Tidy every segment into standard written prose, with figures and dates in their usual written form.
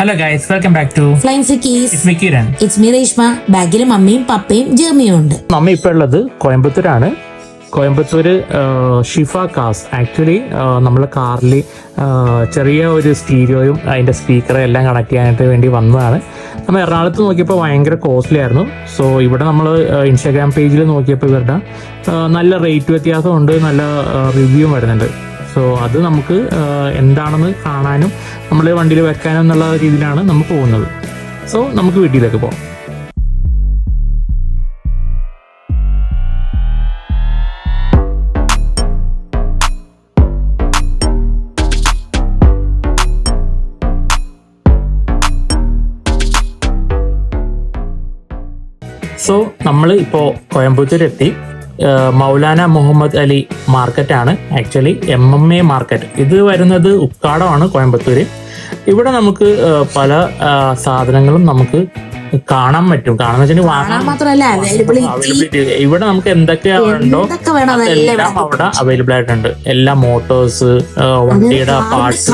Hello guys, welcome back to flying sickies. It's me Kiran. It's me Reshma. ബാഗിൽ മമ്മിയും പപ്പയും ജെർമിയും ഉണ്ട്. മമ്മി ഇപ്പോൾ ഉള്ളത് കോയമ്പത്തൂരാണ്. കോയമ്പത്തൂര് ഷിഫ കാസ്. ആക്ച്വലി നമ്മളെ കാറിൽ ചെറിയ ഒരു സ്റ്റീരിയോയും അതിൻ്റെ സ്പീക്കറും എല്ലാം കണക്ട് ചെയ്യാനായിട്ട് വേണ്ടി വന്നതാണ്. നമ്മൾ എറണാകുളത്ത് നോക്കിയപ്പോൾ ഭയങ്കര കോസ്റ്റ്ലി ആയിരുന്നു. സോ ഇവിടെ നമ്മൾ ഇൻസ്റ്റാഗ്രാം പേജിൽ നോക്കിയപ്പോൾ ഇവരുടെ നല്ല റേറ്റ് വ്യത്യാസമുണ്ട്, നല്ല റിവ്യൂവും വരുന്നുണ്ട്. സോ അത് നമുക്ക് എന്താണെന്ന് കാണാനും നമ്മൾ വണ്ടിയിൽ വെക്കാനും എന്നുള്ള രീതിയിലാണ് നമ്മൾ പോകുന്നത്. സോ നമുക്ക് വീട്ടിലേക്ക് പോകാം. സോ നമ്മൾ ഇപ്പോൾ കോയമ്പത്തൂരെത്തി. മൗലാന മുഹമ്മദ് അലി മാർക്കറ്റാണ് ആക്ച്വലി MMA മാർക്കറ്റ്. ഇത് വരുന്നത് ഉക്കാടമാണ്, കോയമ്പത്തൂര്. ഇവിടെ നമുക്ക് പല സാധനങ്ങളും നമുക്ക് കാണാൻ പറ്റും. ഇവിടെ നമുക്ക് എന്തൊക്കെയാണോ അതെല്ലാം അവിടെ അവൈലബിൾ ആയിട്ടുണ്ട്. എല്ലാ മോട്ടോഴ്സ്, വണ്ടിയുടെ പാർട്സ്,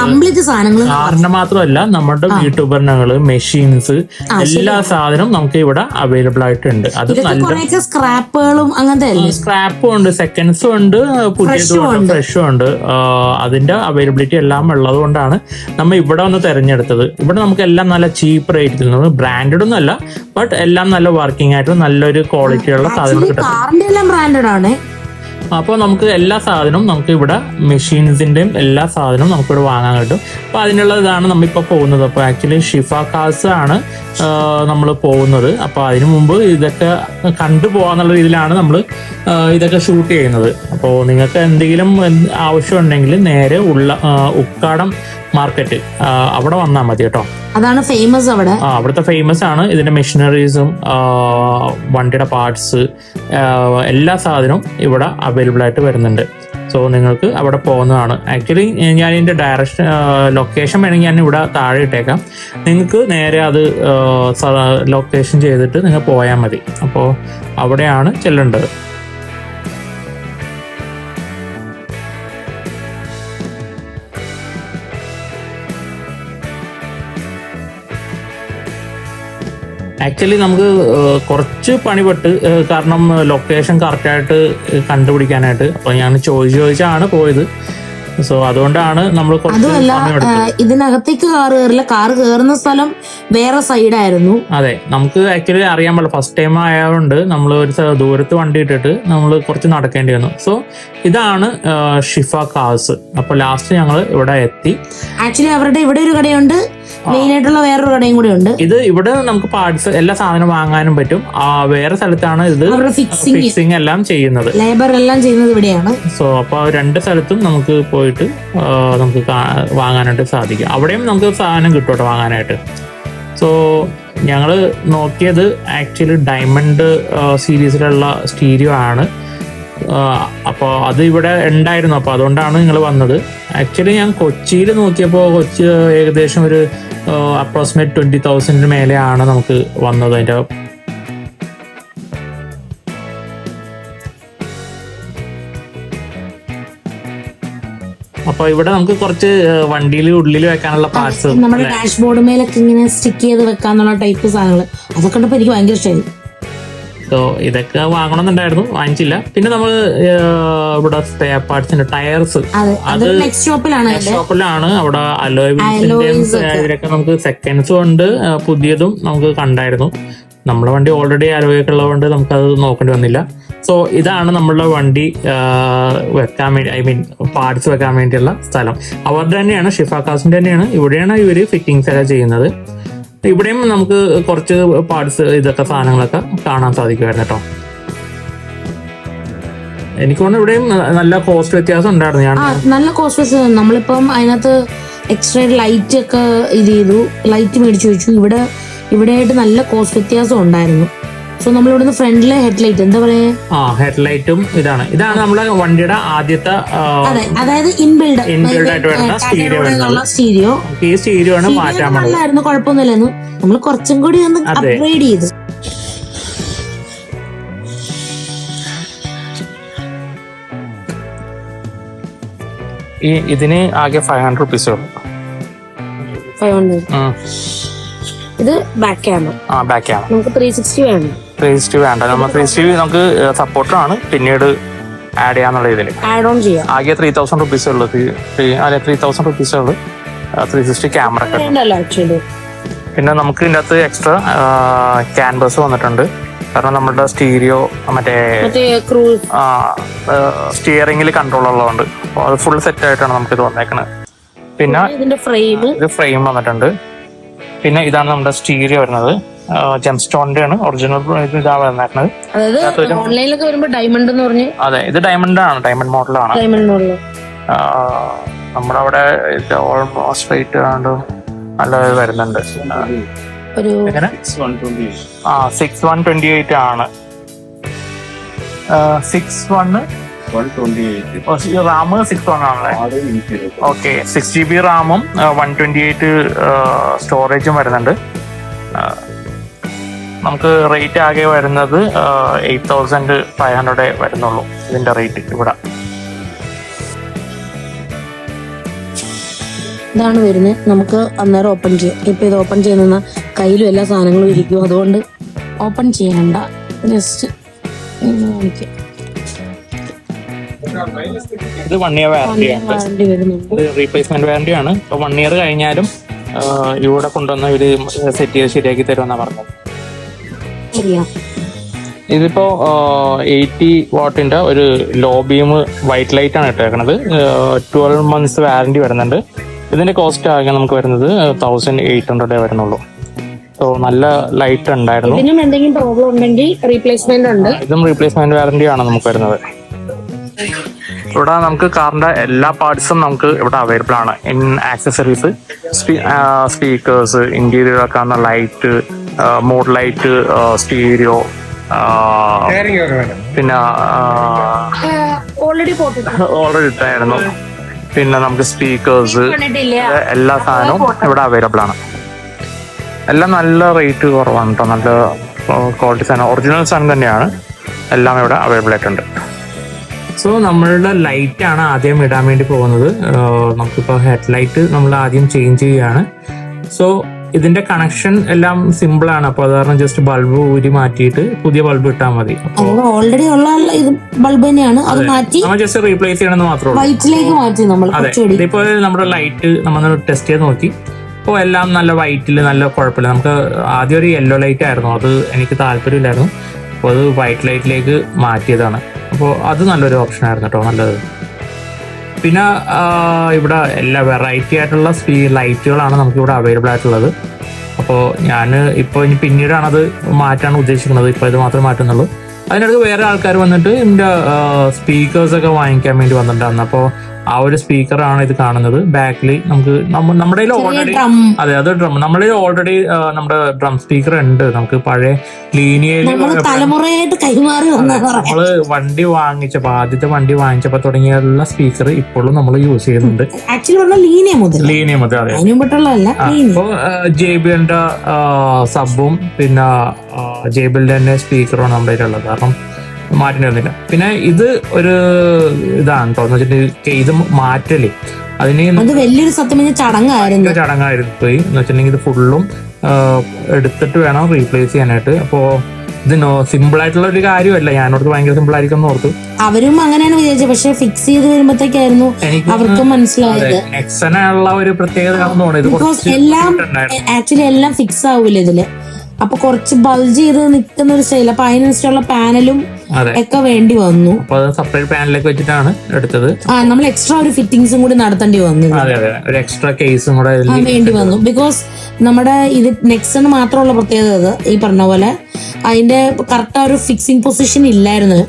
കാറിന്റെ മാത്രമല്ല നമ്മുടെ വീട്ടുപകരണങ്ങള്, മെഷീൻസ്, എല്ലാ സാധനവും നമുക്ക് ഇവിടെ അവൈലബിൾ ആയിട്ടുണ്ട്. അത് നല്ല സ്ക്രാപ്പും ഉണ്ട്, സെക്കൻഡ്സും ഉണ്ട്, പുതിയതും ഉണ്ട്, ഫ്രഷും ഉണ്ട്. അതിന്റെ അവൈലബിലിറ്റി എല്ലാം ഉള്ളത് കൊണ്ടാണ് നമ്മൾ ഇവിടെ വന്ന് തെരഞ്ഞെടുത്തത്. ഇവിടെ നമുക്ക് എല്ലാം നല്ല ചീപ്പ് റേറ്റിൽ, നമ്മൾ ബ്രാൻഡഡ് ഒന്നും അല്ല, ബട്ട് എല്ലാം നല്ല വർക്കിംഗ് ആയിട്ട് നല്ലൊരു ക്വാളിറ്റിയുള്ള സാധനം കിട്ടും. അപ്പോൾ നമുക്ക് എല്ലാ സാധനവും നമുക്ക് ഇവിടെ മെഷീൻസിന്റെയും എല്ലാ സാധനവും നമുക്കിവിടെ വാങ്ങാൻ കിട്ടും. അപ്പോൾ അതിനുള്ള ഇതാണ് നമ്മളിപ്പോൾ പോകുന്നത്. അപ്പോൾ ആക്ച്വലി ഷിഫ കാസ് ആണ് നമ്മൾ പോകുന്നത്. അപ്പോൾ അതിനു മുമ്പ് ഇതൊക്കെ കണ്ടുപോകാന്നുള്ള രീതിയിലാണ് നമ്മൾ ഇതൊക്കെ ഷൂട്ട് ചെയ്യുന്നത്. അപ്പോൾ നിങ്ങൾക്ക് എന്തെങ്കിലും ആവശ്യമുണ്ടെങ്കിൽ നേരെ ഉക്കാടം മാർക്കറ്റ് അവിടെ വന്നാൽ മതി കേട്ടോ. അതാണ് ഫേമസ് അവിടെ. അവിടുത്തെ ഫേമസ് ആണ്. ഇതിന്റെ മെഷീനറീസും വണ്ടിയുടെ പാർട്സ് എല്ലാ സാധനവും ഇവിടെ അവൈലബിൾ ആയിട്ട് വരുന്നുണ്ട്. സോ നിങ്ങൾക്ക് അവിടെ പോകുന്നതാണ്. ആക്ച്വലി ഞാൻ ഇതിന്റെ ലൊക്കേഷൻ വേണമെങ്കിൽ ഞാൻ ഇവിടെ താഴെ ഇട്ടേക്കാം. നിങ്ങൾക്ക് നേരെ അത് ലൊക്കേഷൻ ചെയ്തിട്ട് നിങ്ങൾ പോയാൽ മതി. അപ്പോൾ അവിടെയാണ് ചെല്ലേണ്ടത്. ആക്ച്വലി നമുക്ക് കുറച്ച് പണിപ്പെട്ട്, കാരണം ലൊക്കേഷൻ കറക്റ്റായിട്ട് കണ്ടുപിടിക്കാനായിട്ട്. അപ്പോൾ ഞാൻ ചോദിച്ചാണ് പോയത്. സോ അതുകൊണ്ടാണ് നമ്മൾ ഇതിനകത്തേക്ക് കാറ് കയറില്ല. കാറ് കയറുന്ന സ്ഥലം വേറെ സൈഡായിരുന്നു. അതെ, നമുക്ക് ആക്ച്വലി അറിയാൻ പാടില്ല. ഫസ്റ്റ് ടൈം ആയതുകൊണ്ട് നമ്മൾ ഒരു ദൂരത്ത് വണ്ടി ഇട്ടിട്ട് നമ്മൾ കുറച്ച് നടക്കേണ്ടി വന്നു. സോ ഇതാണ് ഷിഫ കാസ്. അപ്പോൾ ലാസ്റ്റ് ഞങ്ങൾ ഇവിടെ എത്തി. ആക്ച്വലി അവരുടെ ഇവിടെ ഒരു കടയുണ്ട്, മെയിൻ ആയിട്ടുള്ള വേറൊരു കടയും കൂടെ ഉണ്ട്. ഇത് ഇവിടെ നമുക്ക് പാർട്സ് എല്ലാ സാധനം വാങ്ങാനും പറ്റും. വേറെ സ്ഥലത്താണ് ഇത് ഫിക്സിങ് എല്ലാം ചെയ്യുന്നത്, ലേബർ എല്ലാം ചെയ്യുന്നത് ഇവിടെയാണ്. സോ അപ്പോൾ രണ്ട് സ്ഥലത്തും നമുക്ക് പോയിട്ട് നമുക്ക് വാങ്ങാനായിട്ട് സാധിക്കും. അവിടെയും നമുക്ക് സാധനം കിട്ടും വാങ്ങാനായിട്ട്. സോ ഞങ്ങൾ നോക്കിയത് ആക്ച്വലി ഡയമണ്ട് സീരീസിലുള്ള സ്റ്റീരിയോ ആണ്. അപ്പോൾ അത് ഇവിടെ ഉണ്ടായിരുന്നു. അപ്പോൾ അതുകൊണ്ടാണ് നിങ്ങൾ വന്നത്. ആക്ച്വലി ഞാൻ കൊച്ചിയിൽ നോക്കിയപ്പോൾ കൊച്ചി ഏകദേശം ഒരു അപ്രോക്സിമേറ്റ് 20,000 മേലെയാണ് നമുക്ക് വന്നത്. അതിൻ്റെ അപ്പൊ ഇവിടെ നമുക്ക് കുറച്ച് വണ്ടിയിൽ ഉള്ളിൽ വെക്കാനുള്ള പാർട്സ്, നമ്മുടെ ഡാഷ്ബോർഡ് മേലൊക്കെ ഇങ്ങനെ സ്റ്റിക്ക് ചെയ്ത് വെക്കാന്നുള്ള ടൈപ്പ് സാധനങ്ങൾ, അതൊക്കെ കണ്ടപ്പോൾ എനിക്ക് ഭയങ്കര ഇഷ്ടമായി. സോ ഇതൊക്കെ വാങ്ങണമെന്നുണ്ടായിരുന്നു, വാങ്ങിച്ചില്ല. പിന്നെ നമ്മൾ ഇവിടെ സ്പെയർ പാർട്സിന്റെ ടയർസ്, അത് നെക്സ്റ്റ് ഷോപ്പിലാണ്. അവിടെ അലോയ് വീൽസിന്റെ ഇതിലൊക്കെ നമുക്ക് സെക്കൻഡ്സും ഉണ്ട്, പുതിയതും നമുക്ക് കണ്ടായിരുന്നു. നമ്മളെ വണ്ടി ഓൾറെഡി അലോയൊക്കെ ഉള്ളതുകൊണ്ട് നമുക്കത് നോക്കേണ്ടി വന്നില്ല. സോ ഇതാണ് നമ്മളുടെ വണ്ടി വെക്കാൻ വേണ്ടി, പാർട്സ് വെക്കാൻ വേണ്ടിയുള്ള സ്ഥലം. അവരുടെ തന്നെയാണ്, ഷിഫ കാസിന്റെ തന്നെയാണ്. ഇവിടെയാണ് ഇവര് ഫിറ്റിങ്സ് ഒക്കെ ചെയ്യുന്നത്. ഇവിടെയും നമുക്ക് കുറച്ച് പാർട്സ്, ഇതൊക്കെ സാധനങ്ങളൊക്കെ കാണാൻ സാധിക്കുമായിരുന്നു കേട്ടോ. എനിക്ക് തോന്നുന്നു ഇവിടെയും നല്ല കോസ്റ്റ് വ്യത്യാസം ഉണ്ടായിരുന്നു. ഞാൻ നല്ല കോസ്റ്റ് വ്യത്യാസം. നമ്മളിപ്പം അതിനകത്ത് എക്സ്ട്രാ ലൈറ്റ് ഒക്കെ ഇത് ചെയ്തു, ലൈറ്റ് മേടിച്ചു വെച്ചു. ഇവിടെ ആയിട്ട് നല്ല കോസ്റ്റ് വ്യത്യാസം ഉണ്ടായിരുന്നു. സോ നമ്മളിവിടുന്ന് ഫ്രണ്ടിലെ ഹെഡ്ലൈറ്റ്, എന്താ പറയാ, ഹെഡ്ലൈറ്റും ഇതാണ് നമ്മുടെ വണ്ടിയുടെ ആദ്യത്തെ, അതായത് ഇൻബിൽഡ് ആയിട്ട് വരുന്ന സ്റ്റീരിയോ. ഈ സ്റ്റീരിയോ ആണ് മാറ്റാൻ നല്ലായിരുന്നു, കുഴപ്പമൊന്നുമില്ലായിരുന്നു. നമ്മൾ കുറച്ചും കൂടി ഒന്ന് അപ്ഗ്രേഡ് ചെയ്തു. ഇതിന് ആകെ 500 rupees. 500. ഇത് ബാക്ക് ക്യാമറ. Back camera. നമുക്ക് 360 വേണം. 360 വേണ്ട, നമ്മൾ 360 നമുക്ക് സപ്പോർട്ടാണ് പിന്നീട് ആഡ് ചെയ്യാന്നുള്ള ഇതിൽ ആഡ് ഓൺ ചെയ്യാം. ആകെ 3000 റുപ്പീസ് ഉള്ളു. 3000 റുപ്പീസ് ഉള്ളു 360 ക്യാമറ. ആക്ച്വലി പിന്നെ നമുക്ക് ഇതിൻ്റെ അകത്ത് എക്സ്ട്രാ ക്യാൻവാസ് വന്നിട്ടുണ്ട്. കാരണം നമ്മുടെ സ്റ്റീരിയോ മറ്റേ സ്റ്റിയറിംഗിൽ കൺട്രോൾ ഉള്ളതുകൊണ്ട് അത് ഫുൾ സെറ്റ് ആയിട്ടാണ് നമുക്ക് ഇത് വന്നേക്കുന്നത്. പിന്നെ ഇത് ഫ്രെയിം വന്നിട്ടുണ്ട്. പിന്നെ ഇതാണ് നമ്മുടെ സ്റ്റീരിയോ വരുന്നത്. ജെംസ്റ്റോണിന്റെ ആണ് ഒറിജിനൽ. ഇതാ വന്നേക്കുന്നത്. അതെ, ഇത് ഡയമണ്ട് ആണ്, ഡയമണ്ട് മോഡലാണ്. നമ്മുടെ അവിടെ ഓൾമോസ്റ്റ് റേറ്റ് ആണ്ട് നല്ലത് വരുന്നുണ്ട്. 6128 ആണ്. 61 റാം 61 ആണല്ലേ? ഓക്കെ, 6GB റാമും 128 സ്റ്റോറേജും വരുന്നുണ്ട്. നമുക്ക് റേറ്റ് ആകെ വരുന്നത് 8500 വരുന്നുള്ളൂ ഇതിന്റെ റേറ്റ് ഇവിടെ. ഇതാണ് വരുന്നത്. നമുക്ക് അന്നേരം ഓപ്പൺ ചെയ്യാം. ഇപ്പൊ ഇത് ഓപ്പൺ ചെയ്യുന്ന കയ്യിലും എല്ലാ സാധനങ്ങളും ഇരിക്കും, അതുകൊണ്ട് ഓപ്പൺ ചെയ്യണ്ട. ജസ്റ്റ് ഇത് 1 ഇയർ വാറന്റി വരുന്നുണ്ട്. റീപ്ലേസ്മെന്റ് വാറന്റി ആണ്. ഇപ്പൊ 1 ഇയർ കഴിഞ്ഞാലും ഇവിടെ കൊണ്ടുവന്ന ഒരു സെറ്റ് ചെയ്ത് ശരിയാക്കി തരുമെന്നാ പറഞ്ഞത്. ഇതിപ്പോ 80 വാട്ടിന്റെ ഒരു ലോ ബീം വൈറ്റ് ലൈറ്റ് ആണ് ഇട്ടേക്കണത്. 12 months വാറന്റി വരുന്നുണ്ട്. ഇതിന്റെ കോസ്റ്റ് ആകെ നമുക്ക് വരുന്നത് 1800 വരുന്നുള്ളൂ. സോ നല്ല ലൈറ്റ് ഉണ്ടായിരുന്നു. എന്തെങ്കിലും പ്രോബ്ലം ഉണ്ടെങ്കിൽ റീപ്ലേസ്മെന്റ് ഉണ്ട്. ഇതും റീപ്ലേസ്മെന്റ് വാറന്റി ആണ് നമുക്ക് വരുന്നത്. ഇവിടെ നമുക്ക് കാറിന്റെ എല്ലാ പാർട്സും നമുക്ക് ഇവിടെ അവൈലബിൾ ആണ്. ഇൻ ആക്സസറീസ്, സ്പീക്കേഴ്സ്, ഇന്റീരിയർ വെക്കാവുന്ന ലൈറ്റ്, മോഡ് ലൈറ്റ്, സ്റ്റീരിയോ, പിന്നെ ഓൾറെഡി ഇട്ടായിരുന്നു. പിന്നെ നമുക്ക് സ്പീക്കേഴ്സ്, എല്ലാ സാധനവും ഇവിടെ അവൈലബിൾ ആണ്. എല്ലാം നല്ല റേറ്റ് കുറവാണ് കേട്ടോ. നല്ല ക്വാളിറ്റി സാധനം, ഒറിജിനൽ സാധനം തന്നെയാണ്. എല്ലാം ഇവിടെ അവൈലബിൾ ആയിട്ടുണ്ട്. സോ നമ്മളുടെ ലൈറ്റ് ആണ് ആദ്യം ഇടാൻ വേണ്ടി പോകുന്നത്. നമുക്കിപ്പോൾ ഹെഡ് ലൈറ്റ് നമ്മൾ ആദ്യം ചേഞ്ച് ചെയ്യുകയാണ്. സോ ഇതിന്റെ കണക്ഷൻ എല്ലാം സിമ്പിൾ ആണ്. അപ്പൊ അത് കാരണം ജസ്റ്റ് ബൾബ് ഊരി മാറ്റിയിട്ട് പുതിയ ബൾബ് ഇട്ടാൽ മതി. ഓൾറെഡി ഉള്ള ഇത് ബൾബ് തന്നെയാണ്, അത് മാറ്റി നമ്മൾ ജസ്റ്റ് റീപ്ലേസ് ചെയ്യണമെന്ന് മാത്രമേ ഉള്ളൂ. വൈറ്റിലേക്ക് മാറ്റി നമ്മൾ. അതെ, ഇതിപ്പോ നമ്മുടെ ലൈറ്റ് നമ്മൾ ടെസ്റ്റ് ചെയ്ത് നോക്കി. അപ്പോൾ എല്ലാം നല്ല വൈറ്റിൽ നല്ല കുഴപ്പമില്ല. നമുക്ക് ആദ്യം ഒരു യെല്ലോ ലൈറ്റ് ആയിരുന്നു, അത് എനിക്ക് താല്പര്യമില്ലായിരുന്നു. അപ്പോൾ അത് വൈറ്റ് ലൈറ്റിലേക്ക് മാറ്റിയതാണ്. അപ്പോൾ അത് നല്ലൊരു ഓപ്ഷൻ ആയിരുന്നു കേട്ടോ, നല്ലത്. പിന്നെ ഇവിടെ എല്ലാ വെറൈറ്റി ആയിട്ടുള്ള ലൈറ്റുകളാണ് നമുക്കിവിടെ അവൈലബിൾ ആയിട്ടുള്ളത്. അപ്പോൾ ഞാൻ ഇപ്പോൾ ഇനി പിന്നീടാണത് മാറ്റാൻ ഉദ്ദേശിക്കുന്നത്. ഇപ്പോൾ ഇത് മാത്രമേ മാറ്റുന്നുള്ളൂ. അതിനടുത്ത് വേറെ ആൾക്കാർ വന്നിട്ട് ഇതിൻ്റെ സ്പീക്കേഴ്സൊക്കെ വാങ്ങിക്കാൻ വേണ്ടി വന്നിട്ടുണ്ടായിരുന്നു. അപ്പോൾ ആ ഒരു സ്പീക്കറാണ് ഇത് കാണുന്നത്. ബാക്കിൽ നമുക്ക് നമ്മുടെ ഓൾറെഡി, അതെ, അത് ഡ്രം, നമ്മുടെ ഓൾറെഡി നമ്മുടെ ഡ്രം സ്പീക്കർ ഉണ്ട്. നമുക്ക് പഴയ ലീനിയയിൽ നമ്മള് വണ്ടി വാങ്ങിച്ചപ്പോ, ആദ്യത്തെ വണ്ടി വാങ്ങിച്ചപ്പോ തുടങ്ങിയുള്ള സ്പീക്കർ ഇപ്പോഴും നമ്മൾ യൂസ് ചെയ്യുന്നുണ്ട്. ലീനിയ മുതൽ, അതെ. അപ്പോ JBLന്റെ സബും പിന്നെ JBLന്റെ തന്നെ സ്പീക്കറാണ് നമ്മുടെ കയ്യിലുള്ളത്. കാരണം മാറ്റി വരുന്നില്ല. പിന്നെ ഇത് ഒരു ഇതാണ് കേട്ടോ, എന്ന് വെച്ചിട്ടുണ്ടെങ്കിൽ ഇത് മാറ്റല് അതിന് വലിയൊരു ചടങ്ങായിരുന്നു പോയി. എന്ന് വെച്ചിട്ടുണ്ടെങ്കിൽ ഇത് ഫുള്ളും എടുത്തിട്ട് വേണം റീപ്ലേസ് ചെയ്യാനായിട്ട്. അപ്പോ ഇത് സിമ്പിൾ ആയിട്ടുള്ള ഒരു കാര്യമല്ല. ഞാനോട് ഭയങ്കര സിമ്പിൾ ആയിരിക്കും എന്ന് ഓർത്തു. അവരും അങ്ങനെയാണ് വിചാരിച്ചത്. പക്ഷെ ഫിക്സ് ചെയ്ത് വരുമ്പോഴത്തേക്കായിരുന്നു അവർക്ക് മനസ്സിലായത് നെക്സനുള്ള ഒരു പ്രത്യേകത. എല്ലാം ആക്ച്വലി എല്ലാം ഫിക്സ് ആവൂല ഇതില്. അപ്പൊ കുറച്ച് ബൾജ് ചെയ്ത് നിൽക്കുന്ന ഒരു സ്റ്റൈൽ. അപ്പൊ അതിനനുസരിച്ചുള്ള പാനലും ഒക്കെ വേണ്ടി വന്നു. സെപ്പറേറ്റ് പാനലൊക്കെ വെച്ചിട്ടാണ് എടുത്തത്. നമ്മൾ എക്സ്ട്രാ ഒരു ഫിറ്റിംഗ്സും കൂടി നടത്തേണ്ടി വന്നു. ഒരു എക്സ്ട്രാ കേസും കൂടെ വേണ്ടി വന്നു. ബിക്കോസ് നമ്മുടെ ഇത് നെക്സണ് മാത്രമുള്ള പ്രത്യേകത ഈ പറഞ്ഞ പോലെ അതിന്റെ കറക്റ്റ് ഒരു ഫിക്സിംഗ് പൊസിഷൻ ഇല്ലായിരുന്നു.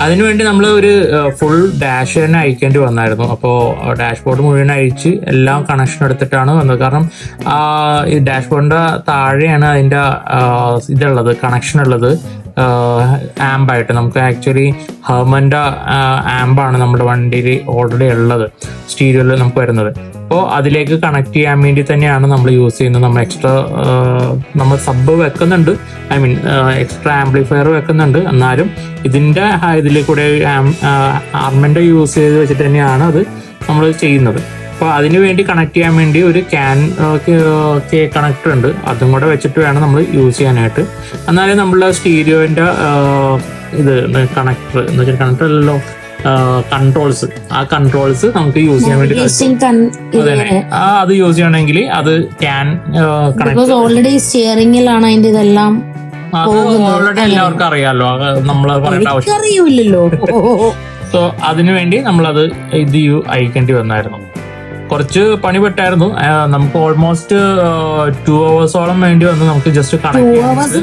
അതിനുവേണ്ടി നമ്മൾ ഒരു ഫുൾ ഡാഷ് തന്നെ അയക്കേണ്ടി വന്നായിരുന്നു. അപ്പോൾ ഡാഷ്ബോർഡ് മുഴുവൻ അയച്ച് എല്ലാം കണക്ഷൻ എടുത്തിട്ടാണ് വന്നത്. കാരണം ഈ ഡാഷ്ബോർഡിന്റെ താഴെയാണ് അതിന്റെ ഇതുള്ളത്, കണക്ഷൻ ഉള്ളത്. ആംബായിട്ട് നമുക്ക് ആക്ച്വലി ഹെർമന്റെ ആംബാണ് നമ്മുടെ വണ്ടിയിൽ ഓൾറെഡി ഉള്ളത്, സ്റ്റീരിയോയിൽ നമുക്ക് വരുന്നത്. അപ്പോൾ അതിലേക്ക് കണക്ട് ചെയ്യാൻ വേണ്ടി തന്നെയാണ് നമ്മൾ യൂസ് ചെയ്യുന്നത്. നമ്മൾ എക്സ്ട്രാ നമ്മൾ സബ് വെക്കുന്നുണ്ട്, ഐ മീൻ എക്സ്ട്രാ ആംപ്ലിഫയർ വെക്കുന്നുണ്ട്. എന്നാലും ഇതിൻ്റെ ഇതിൽ കൂടെ ആർമെൻ്റ് യൂസ് ചെയ്ത് വെച്ചിട്ട് തന്നെയാണ് അത് നമ്മൾ ചെയ്യുന്നത്. അപ്പോൾ അതിന് വേണ്ടി കണക്ട് ചെയ്യാൻ വേണ്ടി ഒരു കെ കണക്ടർ ഉണ്ട്. അതും കൂടെ വെച്ചിട്ട് വേണം നമ്മൾ യൂസ് ചെയ്യാനായിട്ട്. എന്നാലേ നമ്മളുടെ സ്റ്റീരിയോന്റെ ഇത് കണക്ടർ എന്ന് വെച്ചാൽ കണക്ടർ അല്ലല്ലോ, കൺട്രോൾസ്, ആ കൺട്രോൾസ് നമുക്ക് യൂസ് ചെയ്യാൻ വേണ്ടി അത് യൂസ് ചെയ്യണമെങ്കിൽ അത് കണക്ട് ഓൾറെഡി സ്റ്റിയറിംഗിലാണ് അതിന്റെ ഇതെല്ലാം. അത് ഓൾറെഡി എല്ലാവർക്കും അറിയാമല്ലോ, നമ്മൾ പറയേണ്ട ആവശ്യം അറിയില്ലല്ലോ. സോ അതിനുവേണ്ടി നമ്മളത് ഇത് അയക്കേണ്ടി വന്നായിരുന്നു. കുറച്ച് പണി പെട്ടായിരുന്നു. നമുക്ക് ഓൾമോസ്റ്റ് 2 hours വേണ്ടി വന്നു നമുക്ക് ജസ്റ്റ്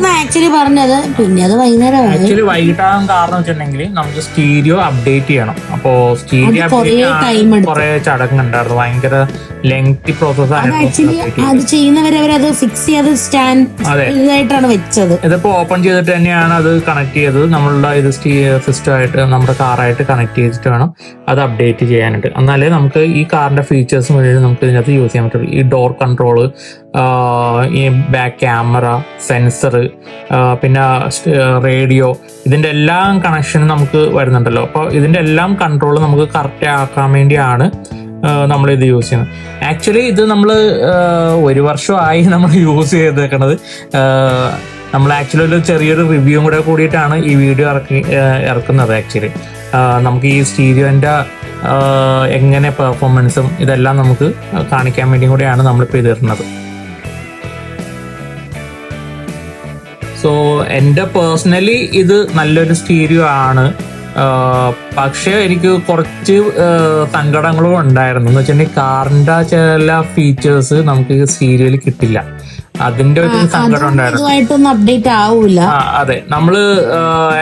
ആക്ച്വലി പറഞ്ഞത്. പിന്നെ അത് ആക്ച്വലി വൈകിട്ടാകാൻ കാരണം വെച്ചിട്ടുണ്ടെങ്കിൽ നമുക്ക് സ്റ്റീരിയോ അപ്ഡേറ്റ് ചെയ്യണം. അപ്പോ സ്റ്റീരിയോ അപ്ഡേറ്റ് കുറെ ചടങ്ങുണ്ടായിരുന്നു, ഭയങ്കര ലെങ്തി പ്രോസസ് ആയിരുന്നു. അത് ചെയ്യുന്നവരെ അവരത് ഫിക്സ് ചെയ്ത് സ്റ്റാൻഡ് ഇതായിട്ടാണ് വെച്ചത്. ഇതിപ്പോ ഓപ്പൺ ചെയ്തിട്ട് തന്നെയാണ് അത് കണക്ട് ചെയ്തത്. നമ്മളുടെ ഇത് സിസ്റ്റമായിട്ട് നമ്മുടെ കാറായിട്ട് കണക്ട് ചെയ്തിട്ട് വേണം അത് അപ്ഡേറ്റ് ചെയ്യാനായിട്ട്. എന്നാലേ നമുക്ക് ഈ കാറിന്റെ ഫീച്ചേഴ്സ് വേണ്ടി നമുക്ക് ഇതിനകത്ത് യൂസ് ചെയ്യാൻ പറ്റുള്ളൂ. ഈ ഡോർ കൺട്രോള്, ഈ ബാക്ക് ക്യാമറ, സെൻസർ, പിന്നെ റേഡിയോ, ഇതിന്റെ എല്ലാം കണക്ഷനും നമുക്ക് വരുന്നുണ്ടല്ലോ. അപ്പോൾ ഇതിന്റെ എല്ലാം കൺട്രോൾ നമുക്ക് കറക്റ്റ് ആക്കാൻ വേണ്ടിയാണ് നമ്മളിത് യൂസ് ചെയ്യുന്നത്. ആക്ച്വലി ഇത് നമ്മൾ 1 വർഷമായി നമ്മൾ യൂസ് ചെയ്തേക്കണത്. നമ്മൾ ആക്ച്വലി ഒരു ചെറിയൊരു റിവ്യൂ കൂടെ കൂടിയിട്ടാണ് ഈ വീഡിയോ ഇറക്കുന്നത്. ആക്ച്വലി നമുക്ക് ഈ സ്റ്റീരിയോന്റെ എങ്ങനെ പെർഫോമൻസും ഇതെല്ലാം നമുക്ക് കാണിക്കാൻ വേണ്ടി കൂടിയാണ് നമ്മളിപ്പോൾ ഇത് ഇടുന്നത്. സോ എൻ്റെ പേഴ്സണലി ഇത് നല്ലൊരു സ്റ്റീരിയോ ആണ്. പക്ഷെ എനിക്ക് കുറച്ച് സങ്കടങ്ങളും ഉണ്ടായിരുന്നു. എന്ന് വെച്ചിട്ടുണ്ടെങ്കിൽ കാറിന്റെ ചില ഫീച്ചേഴ്സ് നമുക്ക് സ്റ്റീരിയോയിൽ കിട്ടില്ല. അതിന്റെ ഒരു സങ്കടം ഉണ്ടായിരുന്നു. അപ്ഡേറ്റ് ആവൂല. അതെ, നമ്മള്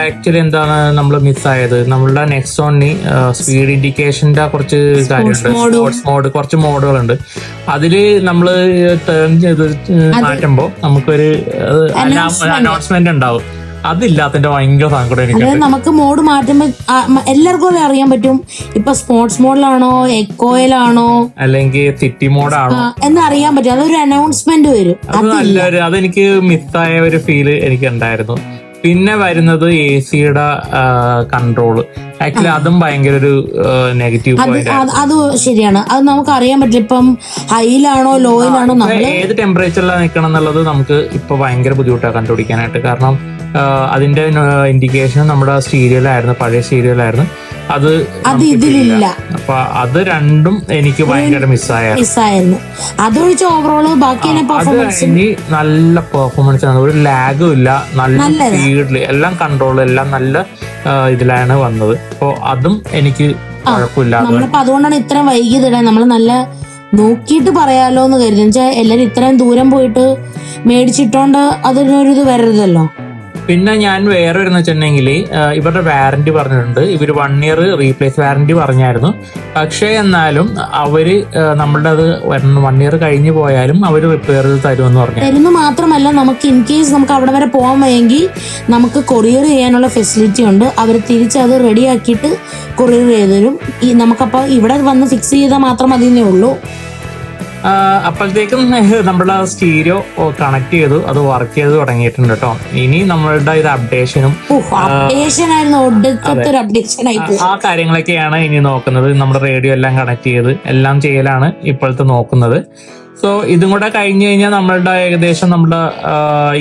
ആക്ച്വലി എന്താണ് നമ്മൾ മിസ്സായത്, നമ്മളുടെ നെക്സോണിന് സ്പീഡ് ഇൻഡിക്കേഷന്റെ കുറച്ച് കാര്യമുണ്ട്. സ്പോർട്സ് മോഡ്, കുറച്ച് മോഡുകളുണ്ട്. അതില് നമ്മള് ടേൺ ചെയ്ത് മാറ്റുമ്പോ നമുക്കൊരു അനൗൺസ്മെന്റ് ഉണ്ടാവും. അതില്ലാത്തതിന്റെ ഭയങ്കര സങ്കടം എനിക്ക്. നമുക്ക് മോഡ് മാറ്റുമ്പോ എല്ലാവർക്കും അറിയാൻ പറ്റും ഇപ്പൊ സ്പോർട്സ് മോഡിലാണോ എക്കോയിലാണോ അല്ലെങ്കിൽ സിറ്റി മോഡാണോ എന്നറിയാൻ പറ്റും. അതൊരു അനൗൺസ്മെന്റ് വരും. അതെനിക്ക് മിസ്സായ ഒരു ഫീല് എനിക്ക് ഉണ്ടായിരുന്നു. പിന്നെ വരുന്നത് AC-യുടെ കൺട്രോള്. ആക്ച്വലി അതും ഭയങ്കര ഒരു നെഗറ്റീവ് പോയിന്റ്. അത് ശരിയാണ്, അത് നമുക്ക് അറിയാൻ പറ്റില്ല ഇപ്പം ഹൈയിലാണോ ലോയിലാണോ, ഏത് ടെമ്പറേച്ചറിലാണ് നിൽക്കണം എന്നുള്ളത് നമുക്ക് ഇപ്പൊ ഭയങ്കര ബുദ്ധിമുട്ടാണ് കണ്ടുപിടിക്കാനായിട്ട്. കാരണം അതിന്റെ ഇൻഡിക്കേഷൻ നമ്മുടെ സ്റ്റീരിയോയിലായിരുന്നു, പഴയ സ്റ്റീരിയോയിലായിരുന്നു. അത് ഇതിലില്ല. അപ്പൊ അത് രണ്ടും എനിക്ക് ഭയങ്കര മിസ്സായിരുന്നു. അതൊഴിച്ച് ഓവറോള് ബാക്കി ഇനി നല്ല പെർഫോമൻസ് ആണ്, ഒരു ലാഗും ഇല്ല, നല്ല സ്പീഡില് എല്ലാം കൺട്രോൾ എല്ലാം നല്ല ഇതിലാണ് വന്നത്. അപ്പൊ അതും എനിക്ക് കുഴപ്പമില്ല. നമ്മളിപ്പോ അതുകൊണ്ടാണ് ഇത്രയും വൈകിയതിടാൻ നമ്മൾ നല്ല നോക്കിയിട്ട് പറയാലോ എന്ന് കരുതി. വെച്ചാൽ എല്ലാരും ഇത്രയും ദൂരം പോയിട്ട് മേടിച്ചിട്ടോണ്ട് അതിനൊരു ഇത് വരരുതല്ലോ. പിന്നെ ഞാൻ വേറെ വരുന്ന വെച്ചിട്ടുണ്ടെങ്കിൽ ഇവരുടെ വാറന്റി പറഞ്ഞിട്ടുണ്ട്. ഇവർ 1 year റീപ്ലേസ് വാറന്റി പറഞ്ഞായിരുന്നു. പക്ഷേ എന്നാലും അവര് നമ്മളുടെ അത് 1 year കഴിഞ്ഞ് പോയാലും അവര് റിപ്പയർ ചെയ്ത് തരുമെന്ന് പറഞ്ഞു. തരുന്നു മാത്രമല്ല, നമുക്ക് ഇൻ കേസ് നമുക്ക് അവിടെ വരെ പോകാൻ വയ്യെങ്കിൽ നമുക്ക് കൊറിയർ ചെയ്യാനുള്ള ഫെസിലിറ്റി ഉണ്ട്. അവർ തിരിച്ചത് റെഡിയാക്കിയിട്ട് കൊറിയർ ചെയ്ത് തരും. നമുക്കപ്പോൾ ഇവിടെ വന്ന് ഫിക്സ് ചെയ്താൽ മാത്രം മതിയെന്നേ ഉള്ളൂ. അപ്പോഴത്തേക്കും നമ്മുടെ സ്റ്റീരിയോ കണക്ട് ചെയ്തു, അത് വർക്ക് ചെയ്ത് തുടങ്ങിയിട്ടുണ്ട് കേട്ടോ. ഇനി നമ്മളുടെ ഇത് അപ്ഡേഷനും ആ കാര്യങ്ങളൊക്കെയാണ് ഇനി നോക്കുന്നത്. നമ്മുടെ റേഡിയോ എല്ലാം കണക്ട് ചെയ്ത് എല്ലാം ചെയ്യലാണ് ഇപ്പോഴത്തെ നോക്കുന്നത്. സോ ഇതും കൂടെ കഴിഞ്ഞു കഴിഞ്ഞാൽ നമ്മളുടെ ഏകദേശം നമ്മുടെ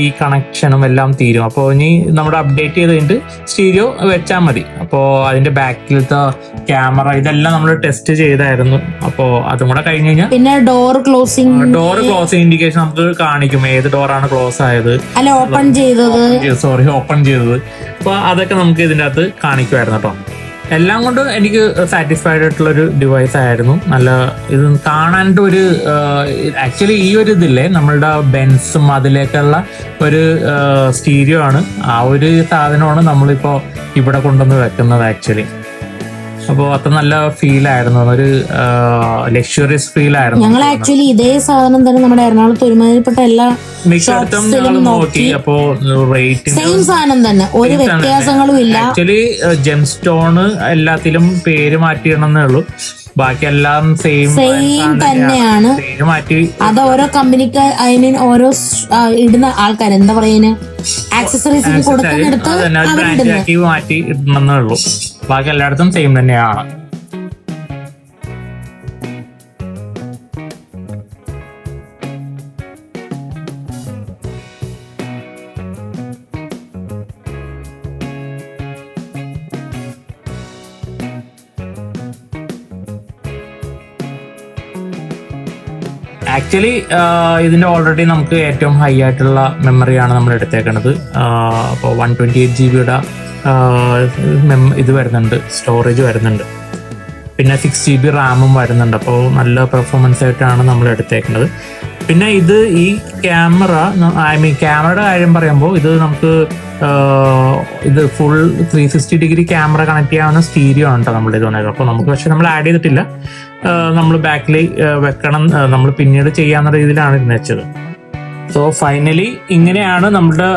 ഈ കണക്ഷനും എല്ലാം തീരും. അപ്പോൾ ഇനി നമ്മുടെ അപ്ഡേറ്റ് ചെയ്ത് കഴിഞ്ഞിട്ട് സ്റ്റീരിയോ വെച്ചാൽ മതി. അപ്പോൾ അതിന്റെ ബാക്കിലത്തെ ക്യാമറ ഇതെല്ലാം നമ്മൾ ടെസ്റ്റ് ചെയ്തായിരുന്നു. അപ്പോൾ അതും കൂടെ കഴിഞ്ഞു കഴിഞ്ഞാൽ പിന്നെ ഡോർ ക്ലോസിംഗ് ഇൻഡിക്കേഷൻ നമുക്ക് കാണിക്കും, ഏത് ഡോറാണ് ക്ലോസ് ആയത്, ഓപ്പൺ ചെയ്തത്. അപ്പൊ അതൊക്കെ നമുക്ക് ഇതിന്റെ അകത്ത് കാണിക്കുമായിരുന്നു കേട്ടോ. എല്ലാം കൊണ്ടും എനിക്ക് സാറ്റിസ്ഫൈഡ് ആയിട്ടുള്ള ഒരു ഡിവൈസ് ആയിരുന്നു. നല്ല ഇത് കാണാനായിട്ട് ഒരു ആക്ച്വലി ഈ ഒരു ഇതില്ലേ നമ്മളുടെ ബെൻസും അതിലേക്കുള്ള ഒരു സ്റ്റീരിയോ ആണ്. ആ ഒരു സാധനമാണ് നമ്മളിപ്പോ ഇവിടെ കൊണ്ടുവന്ന് വെക്കുന്നത് ആക്ച്വലി. അപ്പോൾ അത്ര നല്ല ഫീൽ ആയിരുന്നു, ഒരു ലക്ഷറിയസ് ഫീൽ ആയിരുന്നു. ഞങ്ങൾ ആക്ച്വലി ഇതേ സാധനം തന്നെ നമ്മുടെ എറണാകുളത്ത് ഒരുമാതിരിപ്പെട്ട എല്ലാ മിക്കയിടത്തും നോക്കി. അപ്പോ റേറ്റിംഗ് സെയിം സാധനം തന്നെ, ഒരു വ്യത്യാസങ്ങളും ഇല്ല. ആക്ച്വലി ജെം സ്റ്റോണ് എല്ലാത്തിലും പേര് മാറ്റിയിടണമെന്നേ ഉള്ളൂ, ബാക്കി എല്ലാം സെയിം തന്നെയാണ്. മാറ്റി അത് ഓരോ കമ്പനിക്ക് ഐ മീൻ ഓരോ ഇടുന്ന ആൾക്കാർ എന്താ പറയുന്നത് ആക്സസറീസ് കൊടുക്കുന്നിടത്ത് മാറ്റി ഇടണമെന്നേ ഉള്ളൂ, ബാക്കി എല്ലായിടത്തും സെയിം തന്നെയാണ്. ആക്ച്വലി ഇതിന്റെ ഓൾറെഡി നമുക്ക് ഏറ്റവും ഹൈ ആയിട്ടുള്ള മെമ്മറിയാണ് നമ്മൾ എടുത്തേക്കുന്നത്. അപ്പോൾ 128 GB ഇത് വരുന്നുണ്ട്, സ്റ്റോറേജ് വരുന്നുണ്ട്. പിന്നെ 6 GB റാമും വരുന്നുണ്ട്. അപ്പോൾ നല്ല പെർഫോമൻസ് ആയിട്ടാണ് നമ്മൾ എടുത്തേക്കുന്നത്. പിന്നെ ഇത് ഈ ക്യാമറ, ക്യാമറയുടെ കാര്യം പറയുമ്പോൾ ഇത് നമുക്ക് ഇത് ഫുൾ 360 ഡിഗ്രി ക്യാമറ കണക്ട് ചെയ്യാവുന്ന സ്റ്റീരിയോ ആണ് കേട്ടോ നമ്മൾ ഇത് വന്നത്. അപ്പോൾ നമുക്ക് പക്ഷെ നമ്മൾ ആഡ് ചെയ്തിട്ടില്ല, നമ്മൾ ബാക്കിൽ വെക്കണം, നമ്മൾ പിന്നീട് ചെയ്യാവുന്ന രീതിയിലാണ് ഇത് വെച്ചത്. സോ ഫൈനലി ഇങ്ങനെയാണ് നമ്മുടെ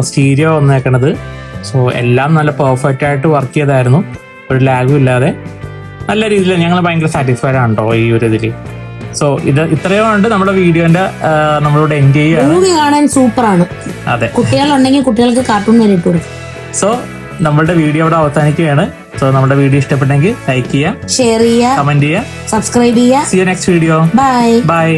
സ്റ്റീരിയോ വന്നേക്കണത്. സോ എല്ലാം നല്ല പെർഫെക്റ്റ് ആയിട്ട് വർക്ക് ചെയ്തായിരുന്നു, ഒരു ലാഗും ഇല്ലാതെ നല്ല രീതിയിൽ ഞങ്ങൾ ഭയങ്കര സാറ്റിസ്ഫൈഡ് ആണ് കേട്ടോ ഈ ഒരു ഇതിൽ. സോ ഇത് ഇത്രയും ഉണ്ട് നമ്മുടെ വീഡിയോന്റെ, നമ്മളോട് എൻഡ് ചെയ്യുകയാണ്. മൂവി കാണാൻ സൂപ്പറാണ്. അതെ, കുട്ടികളുണ്ടെങ്കിൽ കുട്ടികൾക്ക് കാർട്ടൂൺ വരെ ഇട്ടു കൊടുക്കും. സോ നമ്മുടെ വീഡിയോ ഇവിടെ അവസാനിക്കുകയാണ്. സോ നമ്മുടെ വീഡിയോ ഇഷ്ടപ്പെട്ടെങ്കിൽ ലൈക്ക് ചെയ്യുക, ഷെയർ ചെയ്യുക, കമന്റ് ചെയ്യുക, സബ്സ്ക്രൈബ് ചെയ്യുക. See you next video. Bye. Bye.